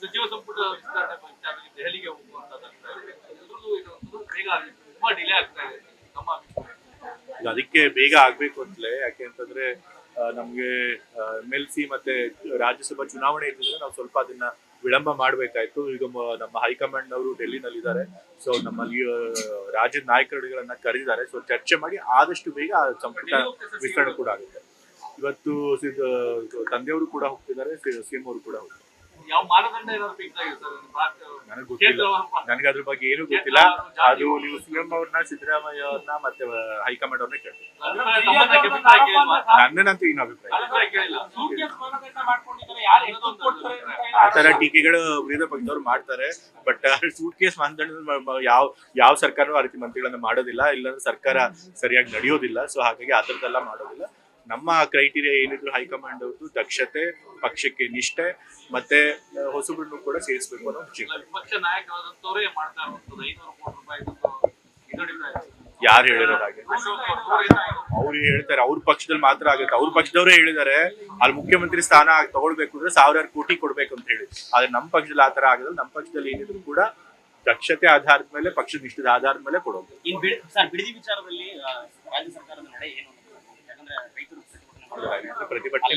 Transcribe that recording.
ಸಚಿವ ಸಂಪುಟ ವಿಸ್ತರಣೆ ವಿಚಾರದಲ್ಲಿ ದೆಹಲಿಗೆ ಹೋಗುವಂತದ್ದಾಗ್ತಾ ಇದೆ. ಇದ್ರದ್ದು ಇದೊಂದು ಬೇಗ ತುಂಬಾ ಡಿಲೇ ಆಗ್ತಾ ಇದೆ ನಮ್ಮ ಅಭಿಪ್ರಾಯ. ಅದಕ್ಕೆ ಬೇಗ ಆಗ್ಬೇಕು ಅಂತಲೇ, ಯಾಕೆ ಅಂತಂದ್ರೆ ನಮ್ಗೆ MLC ಮತ್ತೆ ರಾಜ್ಯಸಭಾ ಚುನಾವಣೆ ಇದ್ದಿದ್ರೆ ನಾವು ಸ್ವಲ್ಪ ಅದನ್ನ ವಿಳಂಬ ಮಾಡ್ಬೇಕಾಯ್ತು. ಈಗ ನಮ್ಮ ಹೈಕಮಾಂಡ್ ಅವರು ಡೆಲ್ಲಿನಲ್ಲಿದ್ದಾರೆ. ಸೊ ನಮ್ಮಲ್ಲಿ ರಾಜ್ಯದ ನಾಯಕರುಗಳನ್ನ ಕರೆದಿದ್ದಾರೆ. ಸೊ ಚರ್ಚೆ ಮಾಡಿ ಆದಷ್ಟು ಬೇಗ ಸಂಪುಟ ವಿಸ್ತರಣೆ ಕೂಡ ಆಗುತ್ತೆ. ಇವತ್ತು ತಂದೆಯವರು ಕೂಡ ಹೋಗ್ತಿದ್ದಾರೆ, CM ಅವರು ಕೂಡ ಹೋಗ್ತಾರೆ. ಯಾವ ಮಾನದಂಡ ಏನಾದ್ರು ಫಿಕ್ಸ್ ಆಗಿದೆ ಸರ್? ನನಗೆ ಗೊತ್ತಿಲ್ಲ, ನನಗೆ ಅದ್ರ ಬಗ್ಗೆ ಏನು ಗೊತ್ತಿಲ್ಲ. ಅದು ನೀವು CM ಅವ್ರನ್ನ, ಸಿದ್ದರಾಮಯ್ಯ ಅವ್ರನ್ನ ಮತ್ತೆ ಹೈಕಮಾಂಡ್ ಅವ್ರನ್ನ ಕೇಳ್ತೀವಿ. ನನ್ನಂತೂ ಏನು ಅಭಿಪ್ರಾಯ ಆ ತರ ಟೀಕೆಗಳು ವಿರೋಧ ಪಕ್ಷದವ್ರು ಮಾಡ್ತಾರೆ. ಬಟ್ ಸೂಟ್ ಕೇಸ್ ಮಾನದಂಡ ಯಾವ ಸರ್ಕಾರನೂ ಆ ರೀತಿ ಮಂತ್ರಿಗಳನ್ನ ಮಾಡೋದಿಲ್ಲ, ಇಲ್ಲಾಂದ್ರೆ ಸರ್ಕಾರ ಸರಿಯಾಗಿ ನಡೆಯೋದಿಲ್ಲ. ಸೊ ಹಾಗಾಗಿ ಆ ಥರದ್ದೆಲ್ಲ ಮಾಡೋದಿಲ್ಲ. ನಮ್ಮ ಕ್ರೈಟೀರಿಯಾ ಏನಿದ್ರು ಹೈಕಮಾಂಡ್ ಅವ್ರದ್ದು ದಕ್ಷತೆ, ಪಕ್ಷಕ್ಕೆ ನಿಷ್ಠೆ ಮತ್ತೆ ಹೊಸಬ್ರನ್ನು ಕೂಡ ಸೇರಿಸಬೇಕು ಅನ್ನೋ ಪಕ್ಷ ನಾಯಕರಾದಂತವರೇ ಮಾಡ್ತಾ ಇರುವಂತದ್ದು 500 ಕೋಟಿ ರೂಪಾಯಿ. ಯಾರು ಹೇಳಿರೋದು ಹಾಗೆ? ಅವ್ರು ಹೇಳ್ತಾರೆ ಅವ್ರ ಪಕ್ಷದಲ್ಲಿ ಮಾತ್ರ ಆಗುತ್ತೆ. ಅವ್ರ ಪಕ್ಷದವರೇ ಹೇಳಿದ್ದಾರೆ ಅಲ್ಲಿ ಮುಖ್ಯಮಂತ್ರಿ ಸ್ಥಾನ ತಗೊಳ್ಬೇಕು ಅಂದ್ರೆ 1000 ಕೋಟಿ ಕೊಡ್ಬೇಕು ಅಂತ ಹೇಳಿ. ಆದ್ರೆ ನಮ್ಮ ಪಕ್ಷದಲ್ಲಿ ಆತರ ಆಗೋದಿಲ್ಲ. ನಮ್ಮ ಪಕ್ಷದಲ್ಲಿ ಏನಿದ್ರು ಕೂಡ ದಕ್ಷತೆ ಆಧಾರದ ಮೇಲೆ, ಪಕ್ಷದ ನಿಷ್ಠದ ಆಧಾರದ ಮೇಲೆ ಕೊಡೋದು. ಬಿಡದಿ ವಿಚಾರದಲ್ಲಿ ರಾಜ್ಯ ಸರ್ಕಾರದ ನಡೆ ಏನು? ಪ್ರತಿಭಟನೆ